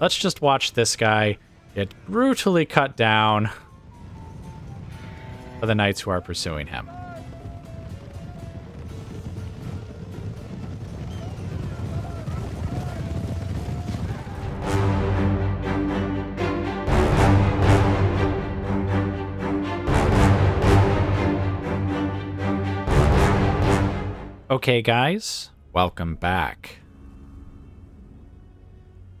let's just watch this guy get brutally cut down by the knights who are pursuing him. Okay, guys, welcome back.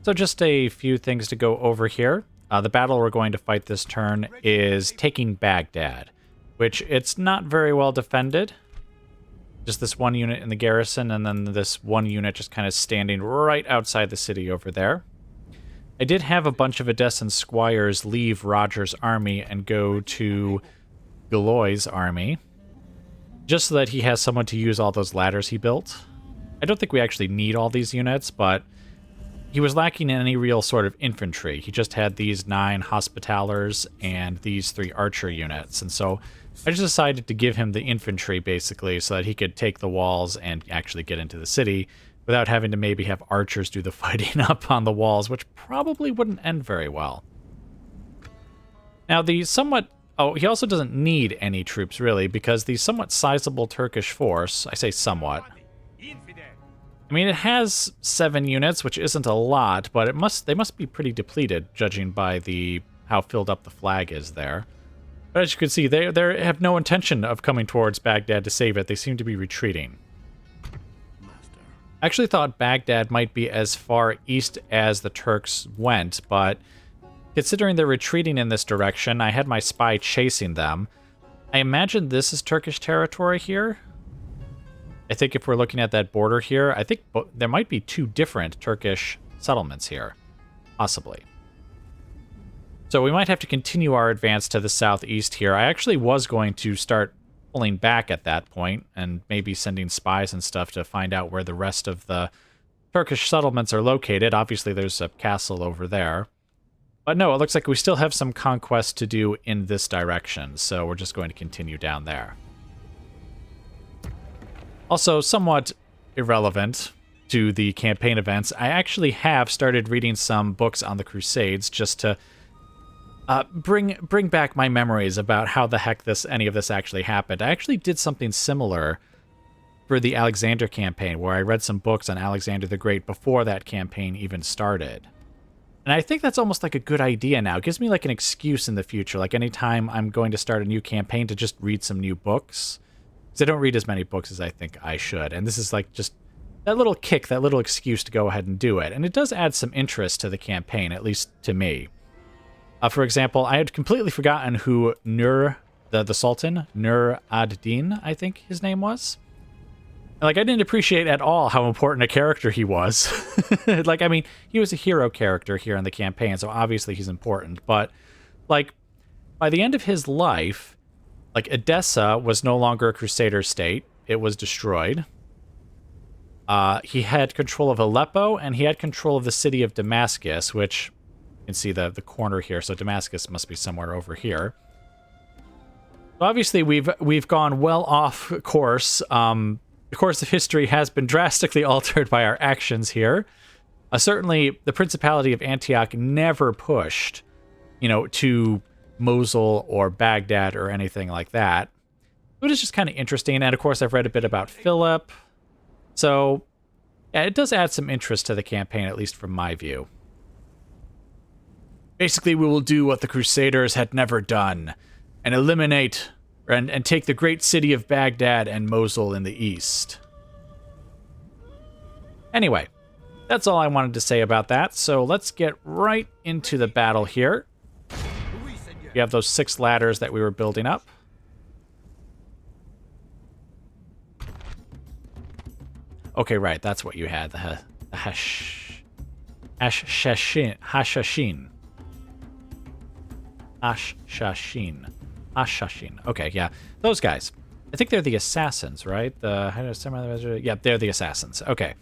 So just a few things to go over here. The battle we're going to fight this turn is taking Baghdad, which it's not very well defended. Just this one unit in the garrison, and then this one unit just kind of standing right outside the city over there. I did have a bunch of Edessan squires leave Roger's army and go to Galoy's army, just so that he has someone to use all those ladders he built. I don't think we actually need all these units, but he was lacking in any real sort of infantry. He just had these 9 hospitalers and these 3 archer units, and so I just decided to give him the infantry, basically, so that he could take the walls and actually get into the city without having to maybe have archers do the fighting up on the walls, which probably wouldn't end very well. Now, the somewhat... Oh, he also doesn't need any troops, really, because the somewhat sizable Turkish force, I say somewhat, I mean, it has 7 units, which isn't a lot, but they must be pretty depleted, judging by how filled up the flag is there. But as you can see, they have no intention of coming towards Baghdad to save it. They seem to be retreating. I actually thought Baghdad might be as far east as the Turks went, but considering they're retreating in this direction, I had my spy chasing them. I imagine this is Turkish territory here. I think if we're looking at that border here, I think there might be 2 different Turkish settlements here, possibly. So we might have to continue our advance to the southeast here. I actually was going to start pulling back at that point and maybe sending spies and stuff to find out where the rest of the Turkish settlements are located. Obviously, there's a castle over there. But no, it looks like we still have some conquest to do in this direction, so we're just going to continue down there. Also, somewhat irrelevant to the campaign events, I actually have started reading some books on the Crusades just to bring back my memories about how the heck any of this actually happened. I actually did something similar for the Alexander campaign, where I read some books on Alexander the Great before that campaign even started. And I think that's almost like a good idea now. It gives me like an excuse in the future, like anytime I'm going to start a new campaign, to just read some new books. Because I don't read as many books as I think I should. And this is like just that little kick, that little excuse to go ahead and do it. And it does add some interest to the campaign, at least to me. For example, I had completely forgotten who the Sultan, Nur ad-Din, I think his name was. Like, I didn't appreciate at all how important a character he was. Like, I mean, he was a hero character here in the campaign, so obviously he's important. But, like, by the end of his life, like, Edessa was no longer a Crusader state. It was destroyed. He had control of Aleppo, and he had control of the city of Damascus, which you can see the corner here, so Damascus must be somewhere over here. So obviously, we've gone well off course. The course of history has been drastically altered by our actions here. Certainly, the Principality of Antioch never pushed, to Mosul or Baghdad or anything like that. It is just kind of interesting, and of course, I've read a bit about Philip. So, yeah, it does add some interest to the campaign, at least from my view. Basically, we will do what the Crusaders had never done, and eliminate and take the great city of Baghdad and Mosul in the east. Anyway, that's all I wanted to say about that, so let's get right into the battle here. We have those 6 ladders that we were building up. Okay, right, that's what you had, the Hashashin. Okay, yeah. Those guys. I think they're the assassins, right? Yeah, they're the assassins. Okay.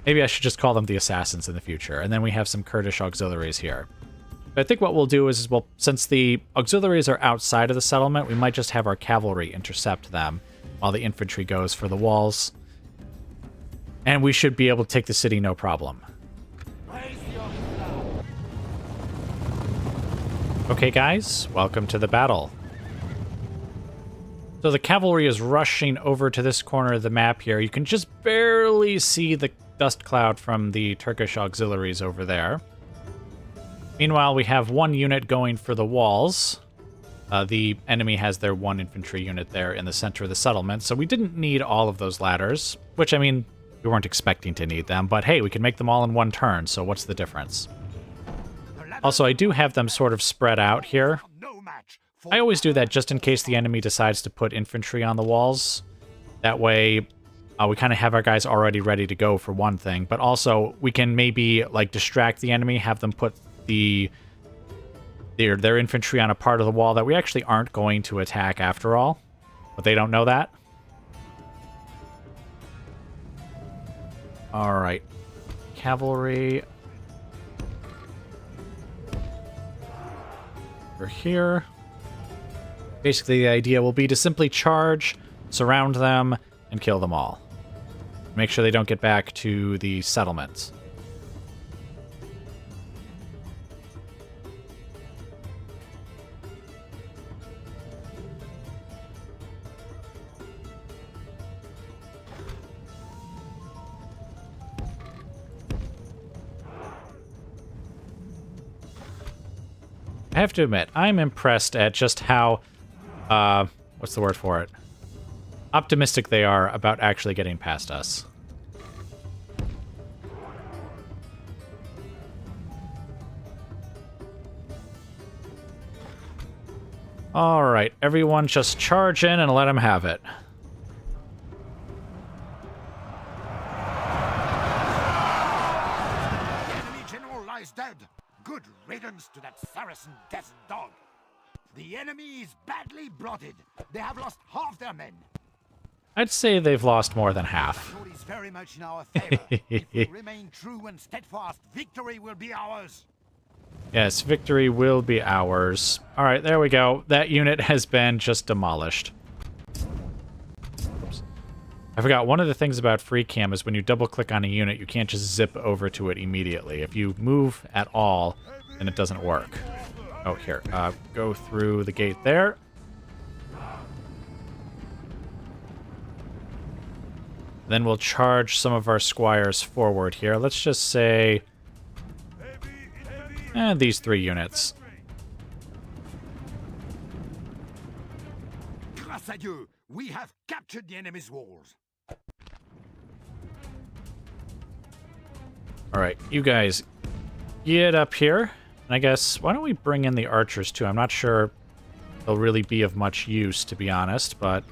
Maybe I should just call them the assassins in the future. And then we have some Kurdish auxiliaries here. But I think what we'll do is, since the auxiliaries are outside of the settlement, we might just have our cavalry intercept them while the infantry goes for the walls. And we should be able to take the city no problem. Okay, guys, welcome to the battle. So the cavalry is rushing over to this corner of the map here. You can just barely see the dust cloud from the Turkish auxiliaries over there. Meanwhile, we have one unit going for the walls. The enemy has their one infantry unit there in the center of the settlement, so we didn't need all of those ladders, which, I mean, we weren't expecting to need them, but hey, we can make them all in one turn, so what's the difference? Also, I do have them sort of spread out here. I always do that just in case the enemy decides to put infantry on the walls. That way, we kind of have our guys already ready to go for one thing, but also we can maybe like distract the enemy, have them put their infantry on a part of the wall that we actually aren't going to attack after all, but they don't know that. All right, cavalry. Over here. Basically, the idea will be to simply charge, surround them, and kill them all. Make sure they don't get back to the settlements. I have to admit, I'm impressed at just how, what's the word for it? Optimistic they are about actually getting past us. All right, everyone just charge in and let them have it. Enemy general lies dead. Good riddance to that Saracen death dog. The enemy is badly blooded. They have lost half their men. I'd say they've lost more than half. The is very much in our favor. If we remain true and steadfast, victory will be ours. Yes, victory will be ours. All right, there we go. That unit has been just demolished. Oops. I forgot, one of the things about free cam is when you double click on a unit, you can't just zip over to it immediately. If you move at all, then it doesn't work. Oh, here. Go through the gate there. Then we'll charge some of our squires forward here. Let's just say these 3 units. Grâce à Dieu, we have captured the enemy's walls. All right, you guys get up here. And I guess, why don't we bring in the archers too? I'm not sure they'll really be of much use, to be honest, but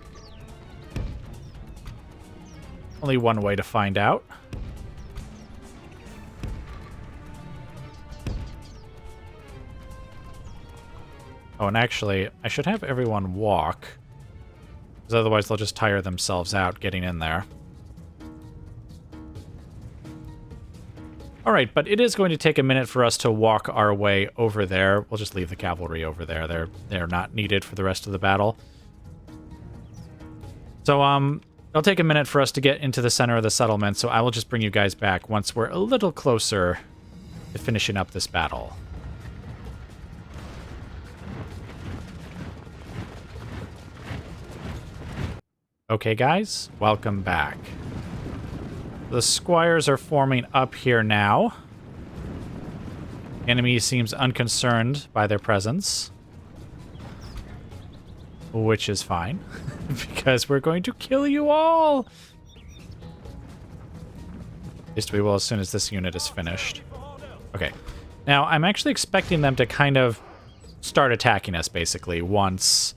only one way to find out. Oh, and actually, I should have everyone walk, because otherwise they'll just tire themselves out getting in there. All right, but it is going to take a minute for us to walk our way over there. We'll just leave the cavalry over there. They're not needed for the rest of the battle. So, it'll take a minute for us to get into the center of the settlement, so I will just bring you guys back once we're a little closer to finishing up this battle. Okay, guys, welcome back. The squires are forming up here now. The enemy seems unconcerned by their presence, which is fine, because we're going to kill you all! At least we will as soon as this unit is finished. Okay. Now, I'm actually expecting them to kind of start attacking us, basically, once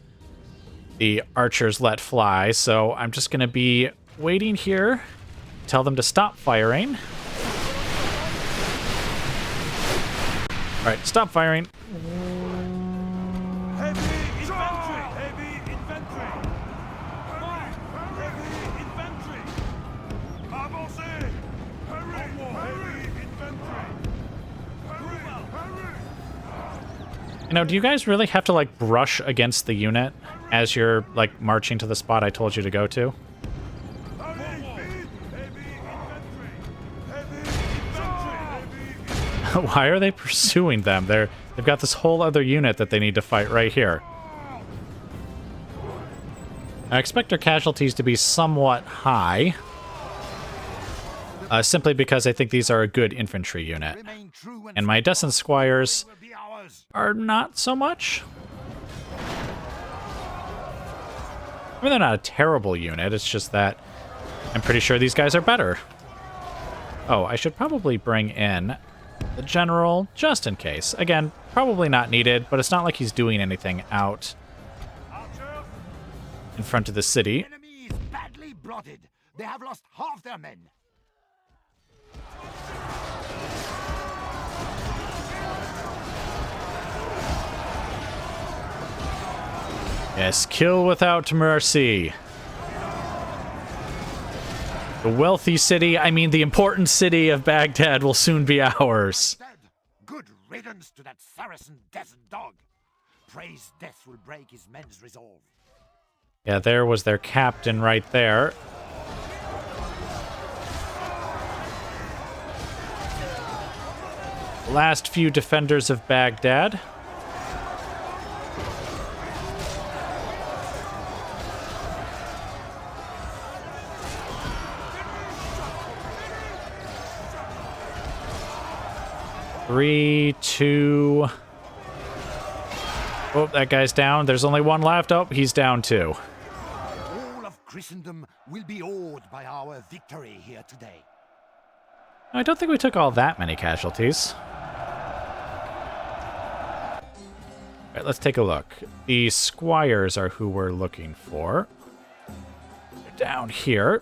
the archers let fly, so I'm just going to be waiting here, tell them to stop firing. All right, stop firing. Heavy infantry! Heavy infantry! Fire! Heavy infantry! Avancez! Hurry! Heavy infantry! Hurry! You know, do you guys really have to, like, brush against the unit as you're, like, marching to the spot I told you to go to? Why are they pursuing them? They've got this whole other unit that they need to fight right here. I expect our casualties to be somewhat high. Simply because I think these are a good infantry unit. And my Descent Squires are not so much. I mean, they're not a terrible unit, it's just that I'm pretty sure these guys are better. Oh, I should probably bring in the general, just in case. Again, probably not needed, but it's not like he's doing anything out in front of the city. The enemy is badly blotted. They have lost half their men. Yes, kill without mercy. The wealthy city, I mean the important city of Baghdad will soon be ours. Good riddance to that Saracen desert dog. Praise death will break his men's resolve. Yeah, there was their captain right there. Last few defenders of Baghdad. Three, two. Oh, that guy's down. There's only one left. Oh, he's down too. All of Christendom will be awed by our victory here today. I don't think we took all that many casualties. All right, let's take a look. The squires are who we're looking for. They're down here.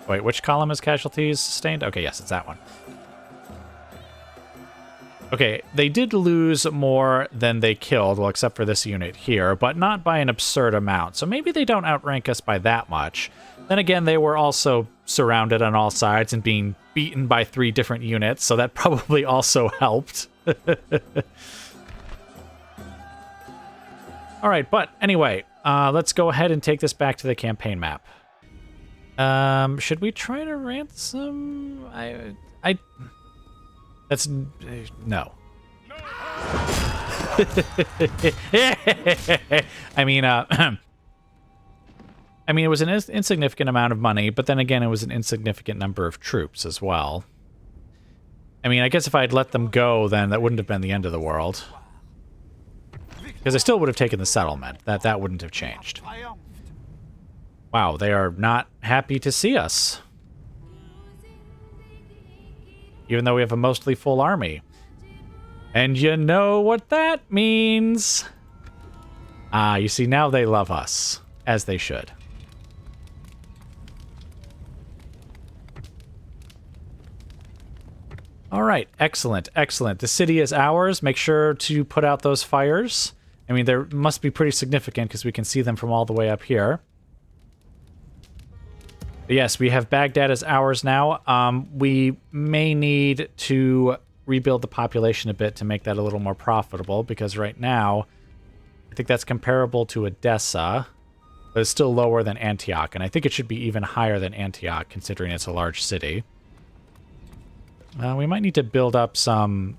Wait, which column is casualties sustained? Okay, yes, it's that one. Okay, they did lose more than they killed, well, except for this unit here, but not by an absurd amount. So maybe they don't outrank us by that much. Then again, they were also surrounded on all sides and being beaten by 3 different units, so that probably also helped. All right, but anyway, let's go ahead and take this back to the campaign map. Should we try to ransom? That's no. I mean, it was an insignificant amount of money, but then again, it was an insignificant number of troops as well. I mean, I guess if I had let them go, then that wouldn't have been the end of the world. Because I still would have taken the settlement. That wouldn't have changed. Wow, they are not happy to see us. Even though we have a mostly full army. And you know what that means. Ah, you see, now they love us. As they should. All right, excellent, excellent. The city is ours. Make sure to put out those fires. I mean, they must be pretty significant because we can see them from all the way up here. But yes, we have Baghdad as ours now. We may need to rebuild the population a bit to make that a little more profitable, because right now, I think that's comparable to Edessa, but it's still lower than Antioch, and I think it should be even higher than Antioch, considering it's a large city. We might need to build up some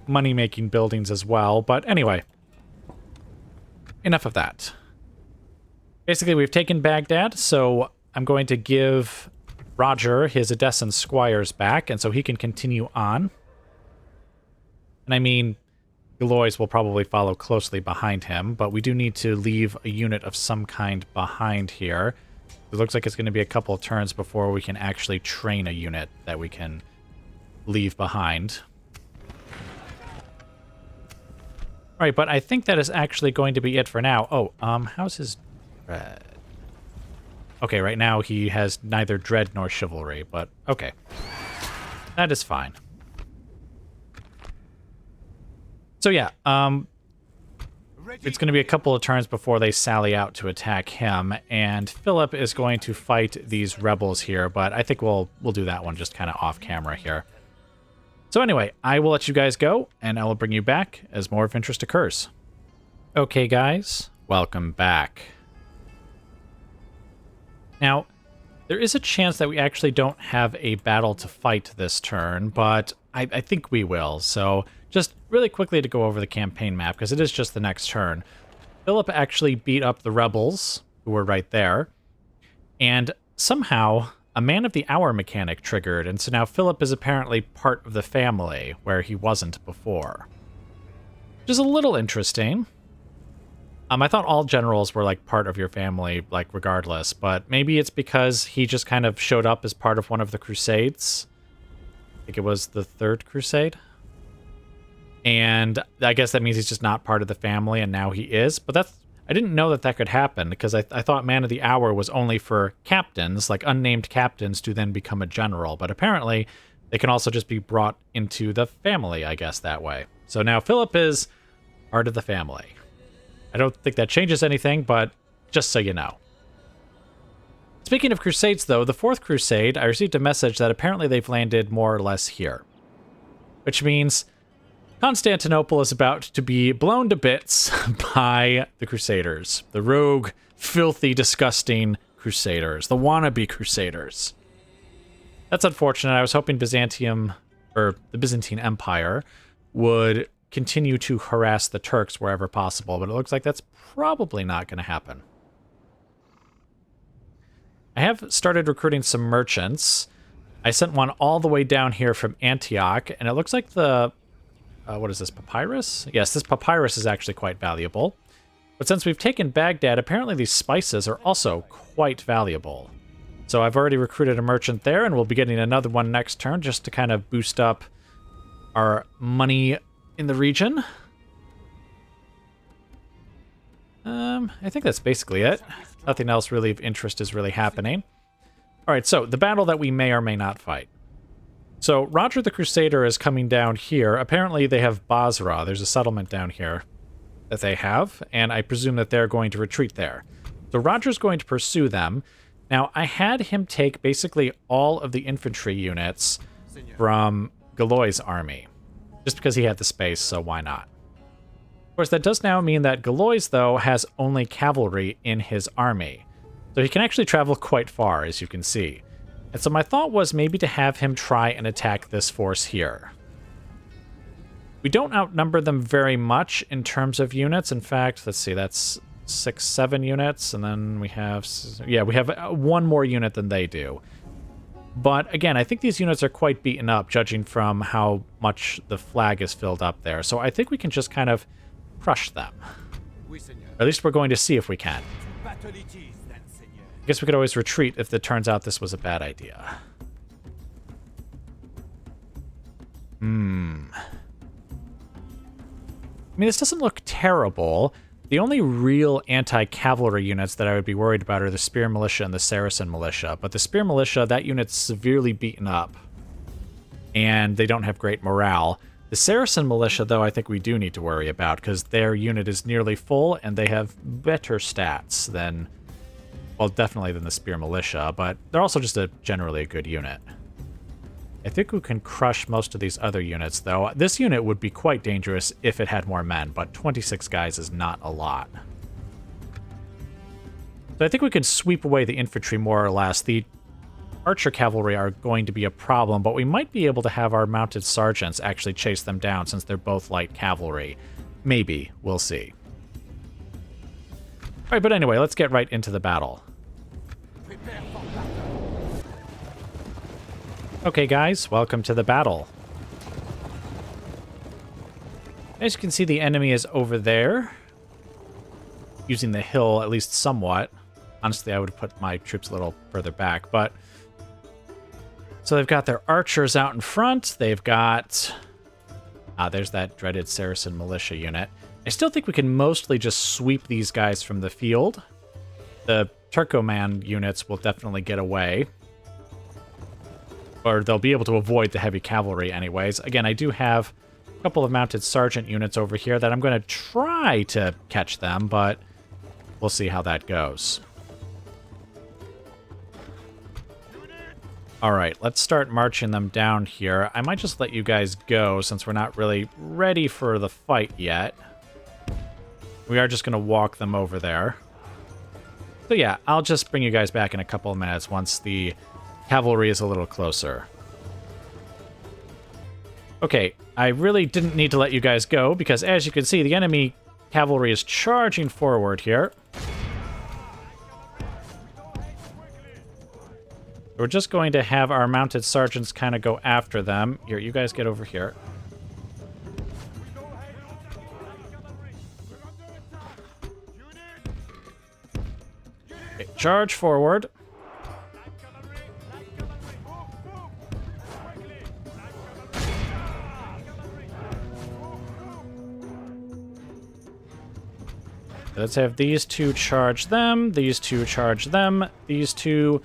money-making buildings as well, but anyway, enough of that. Basically, we've taken Baghdad, so I'm going to give Roger his Edessan squires back, and so he can continue on. And I mean, Galois will probably follow closely behind him, but we do need to leave a unit of some kind behind here. It looks like it's going to be a couple of turns before we can actually train a unit that we can leave behind. All right, but I think that is actually going to be it for now. Oh, how's his dread? Okay, right now he has neither dread nor chivalry, but okay. That is fine. So yeah, it's going to be a couple of turns before they sally out to attack him, and Philip is going to fight these rebels here, but I think we'll do that one just kind of off camera here. So anyway, I will let you guys go, and I will bring you back as more of interest occurs. Okay, guys, welcome back. Now, There is a chance that we actually don't have a battle to fight this turn, but I think we will. So just really quickly to go over the campaign map, because it is just the next turn. Philip actually beat up the rebels, who were right there, and somehow a Man of the Hour mechanic triggered, and so now Philip is apparently part of the family, where he wasn't before. Which is a little interesting. I thought all generals were, like, part of your family, like, regardless, but maybe it's because he just kind of showed up as part of one of the Crusades. I think it was the Third Crusade. And I guess that means he's just not part of the family, and now he is. But that's... I didn't know that that could happen, because I thought Man of the Hour was only for captains, like unnamed captains, to then become a general. But apparently, they can also just be brought into the family, I guess, that way. So now Philip is part of the family. I don't think that changes anything, but just so you know. Speaking of Crusades, though, the Fourth Crusade, I received a message that apparently they've landed more or less here. Which means Constantinople is about to be blown to bits by the Crusaders. The rogue, filthy, disgusting Crusaders. The wannabe Crusaders. That's unfortunate. I was hoping Byzantium, or the Byzantine Empire, would continue to harass the Turks wherever possible, but it looks like that's probably not going to happen. I have started recruiting some merchants. I sent one all the way down here from Antioch, and it looks like the... what is this, papyrus? Yes, this papyrus is actually quite valuable. But since we've taken Baghdad, apparently these spices are also quite valuable. So I've already recruited a merchant there, and we'll be getting another one next turn just to kind of boost up our money in the region. I think that's basically it. Nothing else really of interest is really happening. Alright, so the battle that we may or may not fight. So Roger the Crusader is coming down here. Apparently they have Basra. There's a settlement down here that they have, and I presume that they're going to retreat there. So Roger's going to pursue them. Now, I had him take basically all of the infantry units from Galoy's army, just because he had the space, so why not? Of course, that does now mean that Galoy's, though, has only cavalry in his army. So he can actually travel quite far, as you can see. And so my thought was maybe to have him try and attack this force here. We don't outnumber them very much in terms of units. In fact, let's see, that's 6-7 units, and then we have... yeah, we have one more unit than they do. But again, I think these units are quite beaten up, judging from how much the flag is filled up there. So I think we can just kind of crush them. Or at least we're going to see if we can. I guess we could always retreat if it turns out this was a bad idea. I mean, this doesn't look terrible. The only real anti-cavalry units that I would be worried about are the Spear Militia and the Saracen Militia. But the Spear Militia, that unit's severely beaten up. And they don't have great morale. The Saracen Militia, though, I think we do need to worry about, because their unit is nearly full, and they have better stats than... well, definitely than the Spear Militia, but they're also just generally a good unit. I think we can crush most of these other units, though. This unit would be quite dangerous if it had more men, but 26 guys is not a lot. So I think we could sweep away the infantry more or less. The archer cavalry are going to be a problem, but we might be able to have our mounted sergeants actually chase them down since they're both light cavalry. Maybe. We'll see. Alright, but anyway, let's get right into the battle. Okay, guys, welcome to the battle. As you can see, the enemy is over there, using the hill at least somewhat. Honestly, I would have put my troops a little further back, but... so they've got their archers out in front. They've got... there's that dreaded Saracen militia unit. I still think we can mostly just sweep these guys from the field. The Turkoman units will definitely get away. Or they'll be able to avoid the heavy cavalry anyways. Again, I do have a couple of mounted sergeant units over here that I'm going to try to catch them, but we'll see how that goes. Alright, let's start marching them down here. I might just let you guys go since we're not really ready for the fight yet. We are just going to walk them over there. So yeah, I'll just bring you guys back in a couple of minutes once the cavalry is a little closer. Okay, I really didn't need to let you guys go because as you can see, the enemy cavalry is charging forward here. We're just going to have our mounted sergeants kind of go after them. Here, you guys get over here. Okay, charge forward. Let's have these two charge them, these two charge them, these two...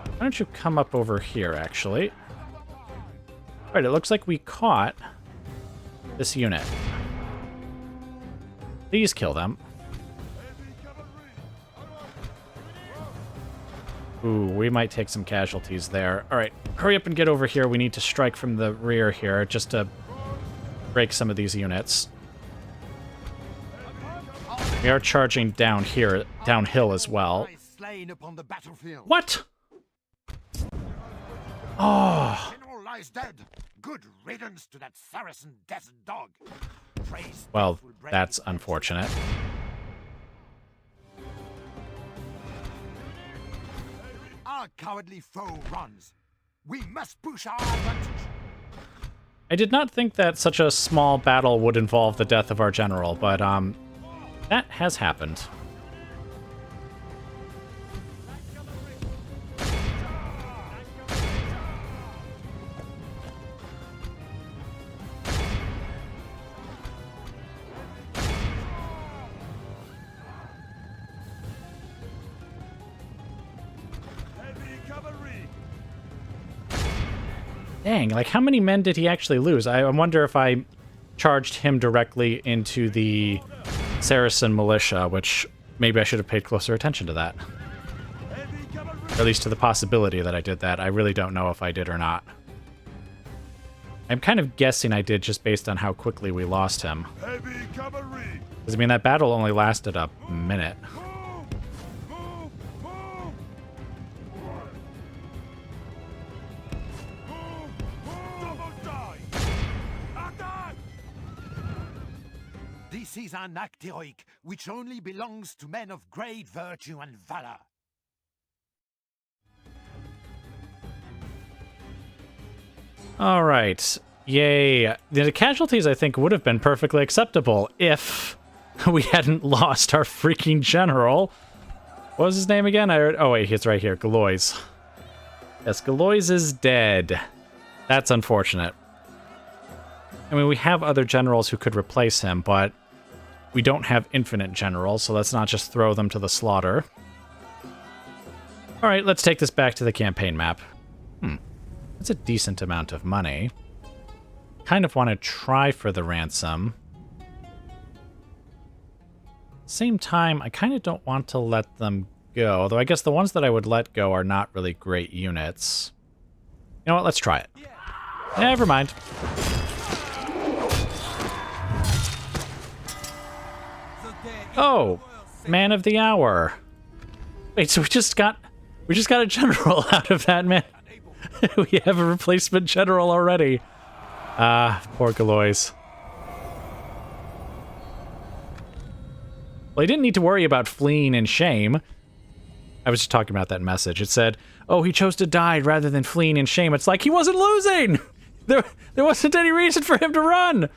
Why don't you come up over here, actually? All right, it looks like we caught this unit. Please kill them. Ooh, we might take some casualties there. All right, hurry up and get over here. We need to strike from the rear here just to break some of these units. We are charging down here, downhill as well. What? Oh. General lies dead. Good riddance to that Saracen desert dog. Praise Well, faithful brave that's defense. unfortunate. Our cowardly foe runs. We must push our advantage. I did not think that such a small battle would involve the death of our general, but that has happened. Heavy cavalry. Dang, like how many men did he actually lose? I wonder if I charged him directly into the Saracen militia, which maybe I should have paid closer attention to that. Heavy cavalry. Or at least to the possibility that I did that. I really don't know if I did or not. I'm kind of guessing I did just based on how quickly we lost him. Heavy cavalry. Because, I mean, that battle only lasted a minute. Move! Move! Move! Move! Double die! Attack! This is an act heroic which only belongs to men of great virtue and valor. All right. Yay. The casualties, I think, would have been perfectly acceptable if we hadn't lost our freaking general. What was his name again? Oh, wait, he's right here. Galois. Yes, Galois is dead. That's unfortunate. I mean, we have other generals who could replace him, but we don't have infinite generals, so let's not just throw them to the slaughter. All right, let's take this back to the campaign map. That's a decent amount of money. Kind of want to try for the ransom. Same time, I kind of don't want to let them go, though I guess the ones that I would let go are not really great units. You know what, let's try it. Never mind. Oh, man of the hour. Wait, so we just got a general out of that, man. We have a replacement general already. Ah, poor Galois. Well, he didn't need to worry about fleeing in shame. I was just talking about that message. It said, oh, he chose to die rather than fleeing in shame. It's like he wasn't losing! There wasn't any reason for him to run!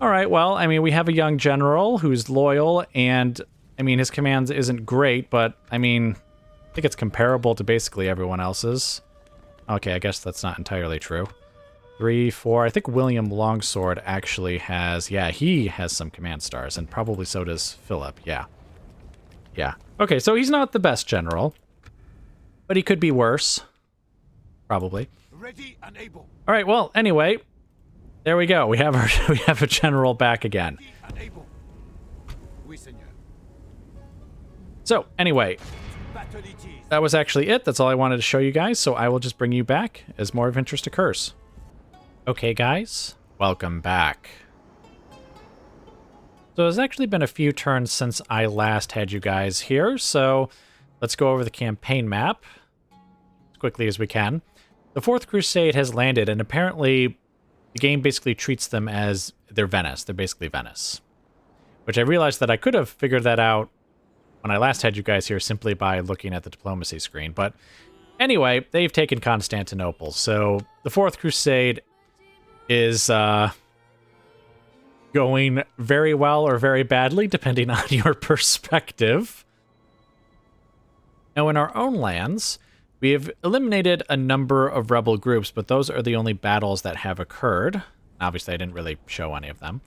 Alright, well, I mean, we have a young general who's loyal, and, I mean, his commands isn't great, but, I mean, I think it's comparable to basically everyone else's. Okay, I guess that's not entirely true. 3, 4, I think William Longsword actually has, yeah, he has some command stars, and probably so does Philip, yeah. Yeah. Okay, so he's not the best general, but he could be worse. Probably. Ready and able. All right, well, anyway, there we go. We have a general back again. Ready and able. Oui, Seigneur. So, anyway, Battle it is. that was actually it. That's all I wanted to show you guys, so I will just bring you back as more of interest occurs. Okay, guys, welcome back. So it's actually been a few turns since I last had you guys here, so let's go over the campaign map as quickly as we can. The Fourth Crusade has landed, and apparently the game basically treats them as they're Venice. They're basically Venice. Which I realized that I could have figured that out when I last had you guys here simply by looking at the diplomacy screen. But anyway, they've taken Constantinople. So the Fourth Crusade is going very well or very badly, depending on your perspective. Now, in our own lands, we have eliminated a number of rebel groups, but those are the only battles that have occurred. Obviously, I didn't really show any of them.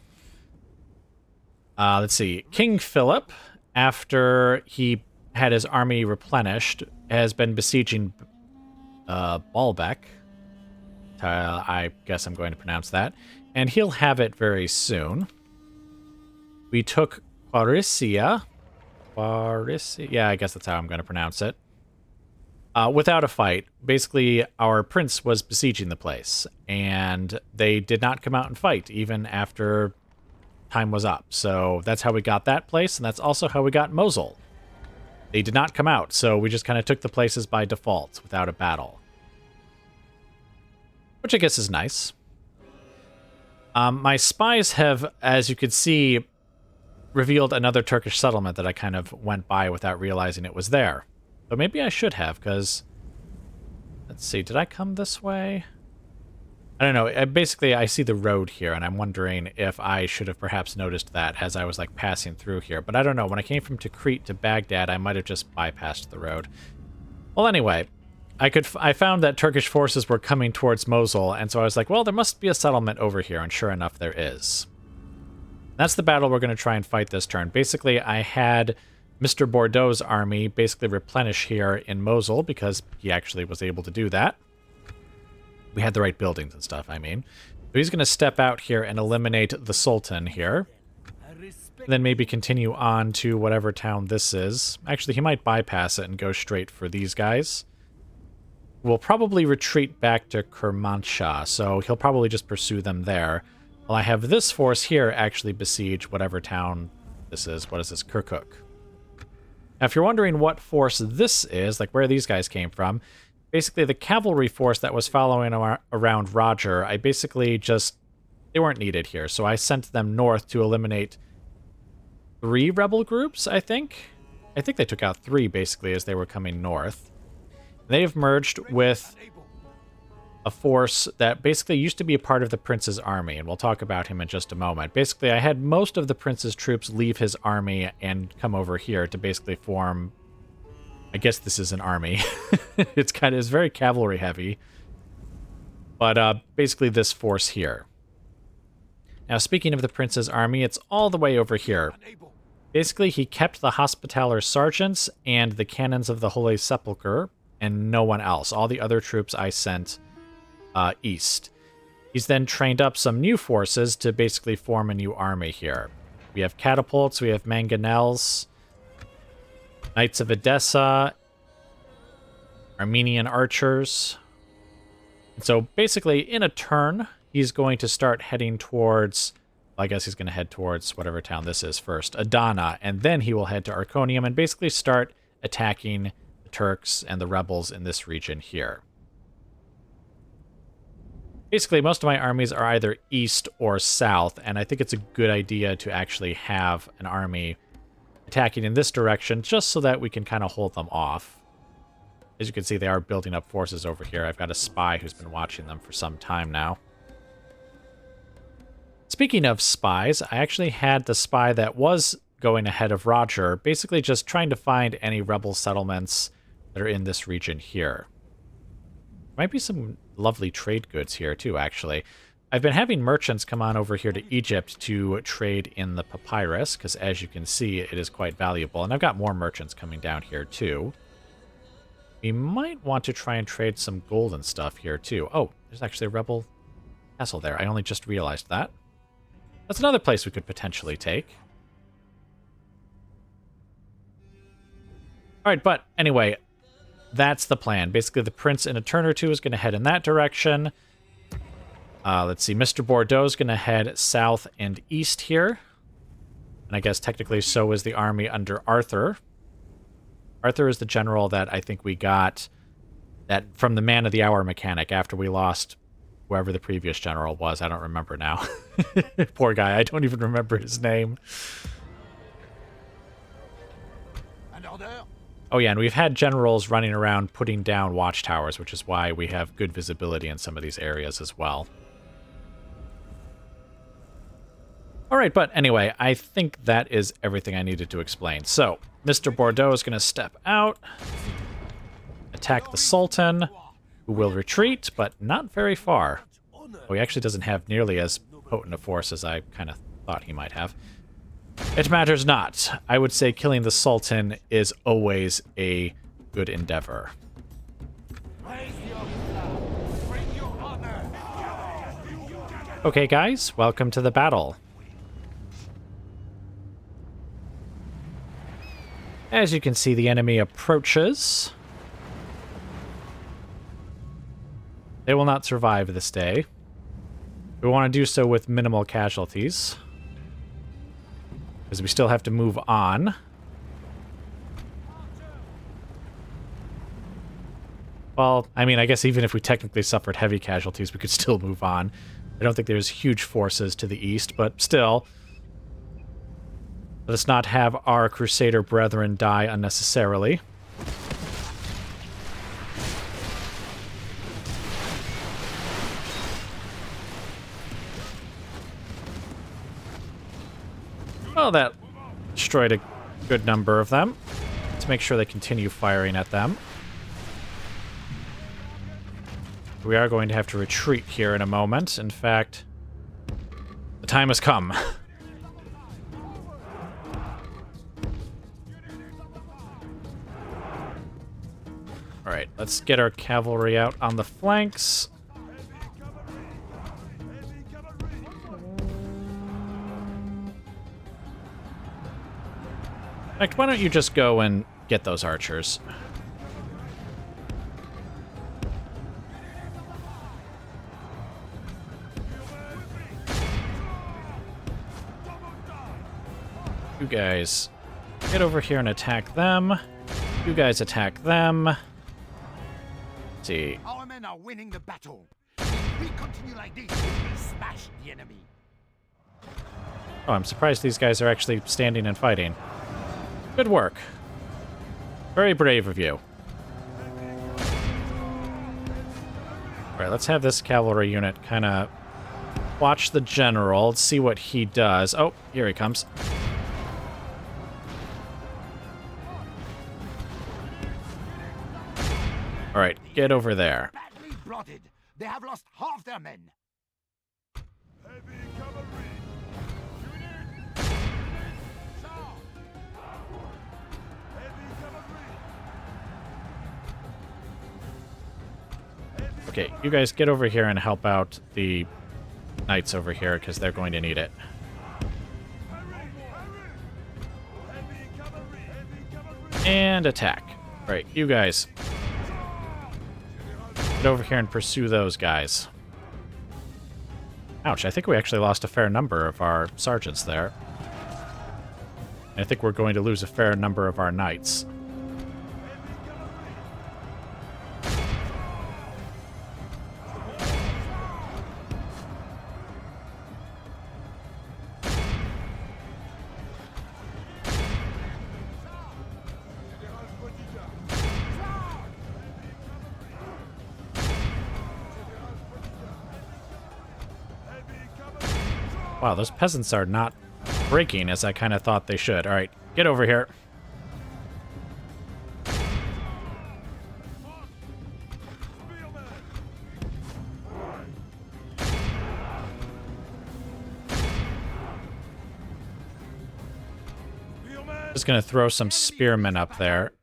Let's see. King Philip, after he had his army replenished, has been besieging Baalbek. I guess I'm going to pronounce that. And he'll have it very soon. We took Quarisia. Yeah, I guess that's how I'm going to pronounce it. Without a fight. Basically, our prince was besieging the place. And they did not come out and fight, even after time was up. So that's how we got that place, and that's also how we got Mosul. They did not come out, so we just kind of took the places by default without a battle. Which I guess is nice. My spies have, as you could see, revealed another Turkish settlement that I kind of went by without realizing it was there. But maybe I should have, because... Let's see, did I come this way? I don't know. Basically, I see the road here, and I'm wondering if I should have perhaps noticed that as I was, like, passing through here. But I don't know. When I came from Tikrit to Baghdad, I might have just bypassed the road. Well, anyway, I found that Turkish forces were coming towards Mosul, and so I was like, well, there must be a settlement over here, and sure enough, there is. That's the battle we're going to try and fight this turn. Basically, I had Mr. Bordeaux's army basically replenish here in Mosul, because he actually was able to do that. We had the right buildings and stuff, I mean. So he's going to step out here and eliminate the Sultan here. Then maybe continue on to whatever town this is. Actually, he might bypass it and go straight for these guys. We'll probably retreat back to Kermanshah, so he'll probably just pursue them there. While I have this force here actually besiege whatever town this is. What is this? Kirkuk. Now, if you're wondering what force this is, like where these guys came from, basically the cavalry force that was following around Roger, I basically just... They weren't needed here, so I sent them north to eliminate 3 rebel groups, I think. I think they took out 3, basically, as they were coming north. They've merged with a force that basically used to be a part of the prince's army, and we'll talk about him in just a moment. Basically, I had most of the prince's troops leave his army and come over here to basically form... I guess this is an army. It's very cavalry heavy. But basically this force here. Now, speaking of the prince's army, it's all the way over here. Basically, he kept the Hospitaller sergeants and the cannons of the Holy Sepulchre, and no one else. All the other troops I sent east. He's then trained up some new forces to basically form a new army here. We have catapults, we have mangonels, Knights of Edessa, Armenian archers. And so basically, in a turn, he's going to start heading towards... Well, I guess he's going to head towards whatever town this is first, Adana, and then he will head to Arconium and basically start attacking the Turks and the rebels in this region here. Basically, most of my armies are either east or south, and I think it's a good idea to actually have an army attacking in this direction, just so that we can kind of hold them off. As you can see, they are building up forces over here. I've got a spy who's been watching them for some time now. Speaking of spies, I actually had the spy that was going ahead of Roger, basically just trying to find any rebel settlements that are in this region here. Might be some lovely trade goods here too, actually. I've been having merchants come on over here to Egypt to trade in the papyrus, because as you can see, it is quite valuable. And I've got more merchants coming down here too. We might want to try and trade some gold and stuff here too. Oh, there's actually a rebel castle there. I only just realized that. That's another place we could potentially take. Alright, but anyway, that's the plan. Basically, the prince in a turn or two is going to head in that direction. Let's see, Mr. Bordeaux is going to head south and east here. And I guess technically so is the army under Arthur. Arthur is the general that I think we got that from the Man of the Hour mechanic after we lost whoever the previous general was. I don't remember now. Poor guy. I don't even remember his name. An order? Oh yeah, and we've had generals running around putting down watchtowers, which is why we have good visibility in some of these areas as well. Alright, but anyway, I think that is everything I needed to explain. So, Mr. Bordeaux is going to step out, attack the Sultan, who will retreat, but not very far. Oh, he actually doesn't have nearly as potent a force as I kind of thought he might have. It matters not. I would say killing the Sultan is always a good endeavor. Okay, guys, welcome to the battle. As you can see, the enemy approaches. They will not survive this day. We want to do so with minimal casualties, because we still have to move on. Well, I mean, I guess even if we technically suffered heavy casualties, we could still move on. I don't think there's huge forces to the east, but still. Let us not have our Crusader brethren die unnecessarily. Well, that destroyed a good number of them. Let's make sure they continue firing at them. We are going to have to retreat here in a moment. In fact, the time has come. Alright, let's get our cavalry out on the flanks. In fact, why don't you just go and get those archers? You guys get over here and attack them. You guys attack them. Let's see. Our men are winning the battle. If we continue like this, we will smash the enemy. Oh, I'm surprised these guys are actually standing and fighting. Good work. Very brave of you. Alright, let's have this cavalry unit kind of watch the general, see what he does. Oh, here he comes. Alright, get over there. Badly blooded. They have lost half their men. Heavy cavalry. Heavy cavalry. Okay, you guys get over here and help out the knights over here, because they're going to need it. And attack. Alright, you guys. Get over here and pursue those guys. Ouch, I think we actually lost a fair number of our sergeants there. I think we're going to lose a fair number of our knights. Wow, those peasants are not breaking as I kind of thought they should. All right, get over here. Just gonna throw some spearmen up there.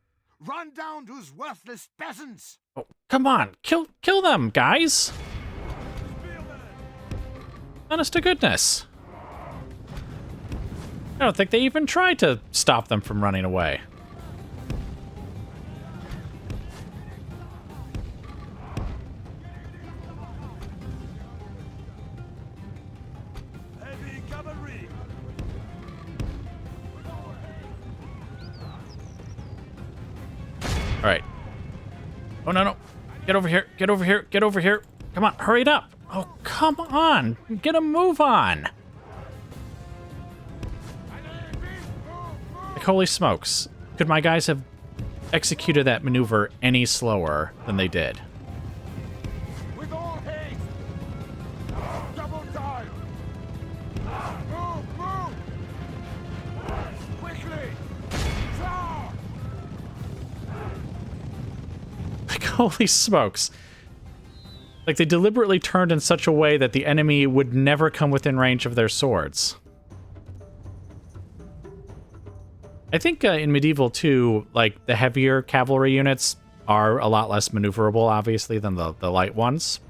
Run down those worthless peasants. Oh, come on, kill them, guys! Honest to goodness. I don't think they even tried to stop them from running away. Heavy cavalry. Oh, no, no. Get over here. Get over here. Get over here. Come on, hurry it up. Oh, come on. Get a move on. Like, holy smokes. Could my guys have executed that maneuver any slower than they did? With all haste! Double time! Move! Move! Quickly! Charge! Like, holy smokes. Like, they deliberately turned in such a way that the enemy would never come within range of their swords. I think in Medieval 2, like, the heavier cavalry units are a lot less maneuverable, obviously, than the light ones.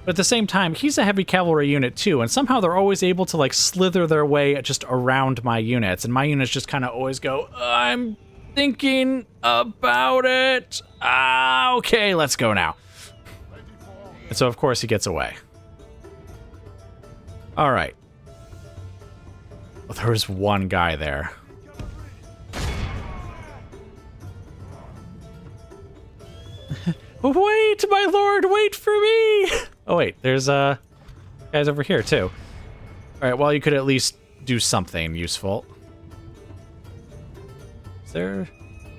But at the same time, he's a heavy cavalry unit too, and somehow they're always able to, like, slither their way just around my units, and my units just kind of always go, I'm thinking about it. Okay, let's go now. And so, of course, he gets away. All right. Well, there was one guy there. Wait, my lord, wait for me! Oh, wait, there's guys over here, too. All right, well, you could at least do something useful. Is there...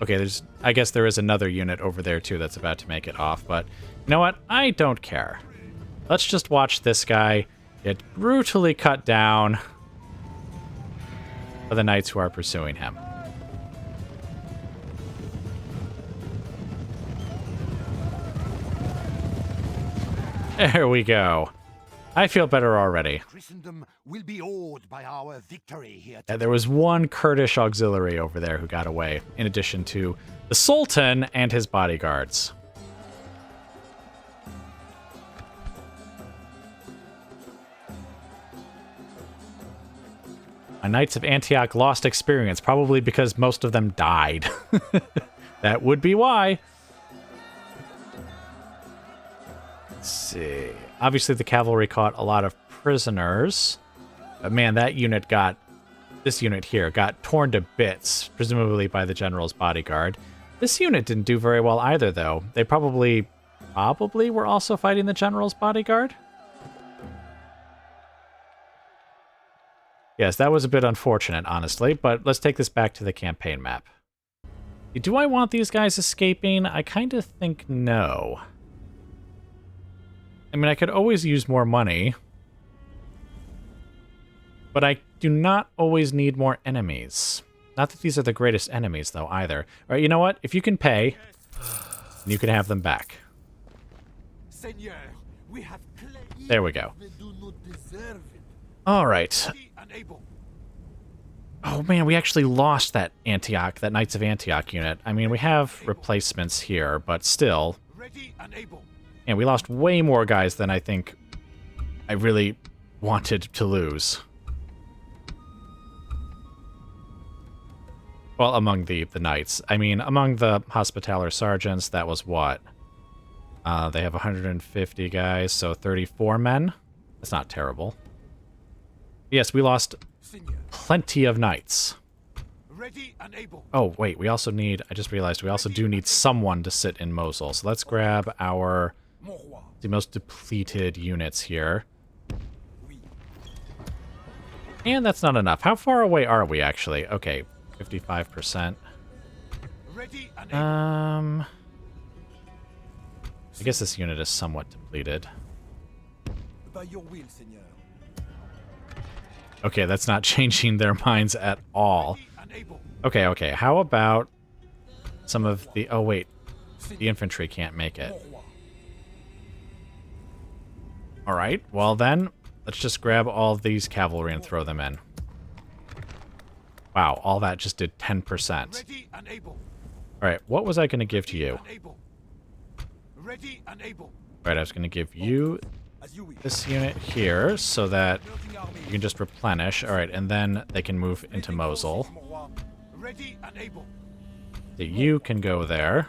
Okay, I guess there is another unit over there, too, that's about to make it off, but you know what? I don't care. Let's just watch this guy get brutally cut down by the knights who are pursuing him. There we go. I feel better already. Christendom will be awed by our victory here. Yeah, there was one Kurdish auxiliary over there who got away, in addition to the Sultan and his bodyguards. My Knights of Antioch lost experience, probably because most of them died. That would be why. Let's see. Obviously, the cavalry caught a lot of prisoners. But man, that unit got... This unit here got torn to bits, presumably by the general's bodyguard. This unit didn't do very well either, though. They probably were also fighting the general's bodyguard? Yes, that was a bit unfortunate, honestly, but let's take this back to the campaign map. Do I want these guys escaping? I kind of think no. I mean, I could always use more money, but I do not always need more enemies. Not that these are the greatest enemies, though, either. All right, you know what? If you can pay, you can have them back. Seigneur, we have There we go. They do not deserve it. All right. Unable. Oh, man, we actually lost that Antioch, that Knights of Antioch unit. I mean, we have replacements here, but still. Ready and able. And we lost way more guys than I think I really wanted to lose. Well, among the knights. I mean, among the Hospitaller sergeants, that was what? They have 150 guys, so 34 men. That's not terrible. Yes, we lost plenty of knights. Ready and able. Oh, wait, we also need... I just realized we also do need someone to sit in Mosul. So let's grab our... the most depleted units here. And that's not enough. How far away are we, actually? Okay, 55%. Ready and able. I guess this unit is somewhat depleted. By your will, Seigneur. Okay, that's not changing their minds at all. Ready and able. Okay, okay. How about some of the... Oh, wait. The infantry can't make it. All right. Well, then, let's just grab all these cavalry and throw them in. Wow, all that just did 10%. Ready and able. All right, what was I going to give to you? Able. Ready and able. All right, I was going to give you As you wish. this unit here so that Building army. you can just replenish. All right, and then they can move into Mosul. Ready and able. So you can go there.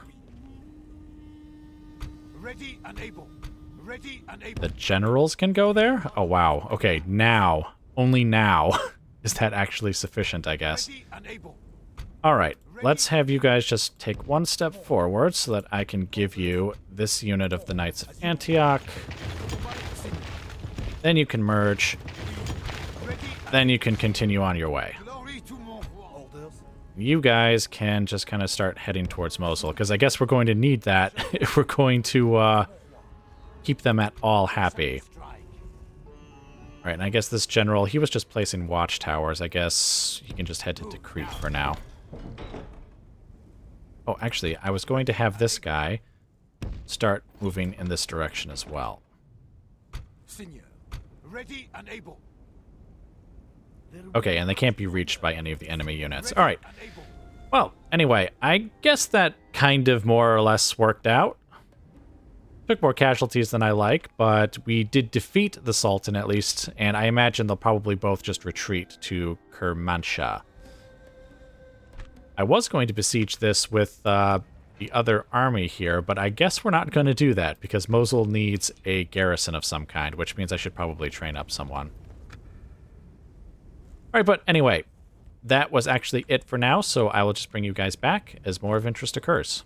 Ready and able. Ready and able. The generals can go there? Oh, wow. Okay, now, only now, is that actually sufficient, I guess. Ready and able. All right, let's have you guys just take one step forward so that I can give you this unit of the Knights of Antioch. Then you can merge. Then you can continue on your way. Glory to mon roi. You guys can just kind of start heading towards Mosul, because I guess we're going to need that if we're going to keep them at all happy. Right, and I guess this general, he was just placing watchtowers. I guess he can just head to Crete for now. Oh, actually, I was going to have this guy start moving in this direction as well. Seigneur, ready and able. Okay, and they can't be reached by any of the enemy units. All right. Well, anyway, I guess that kind of more or less worked out. Took more casualties than I like, but we did defeat the Sultan at least, and I imagine they'll probably both just retreat to Kermanshah. I was going to besiege this with the other army here, but I guess we're not going to do that because Mosul needs a garrison of some kind, which means I should probably train up someone. Alright, but anyway, that was actually it for now, so I will just bring you guys back as more of interest occurs.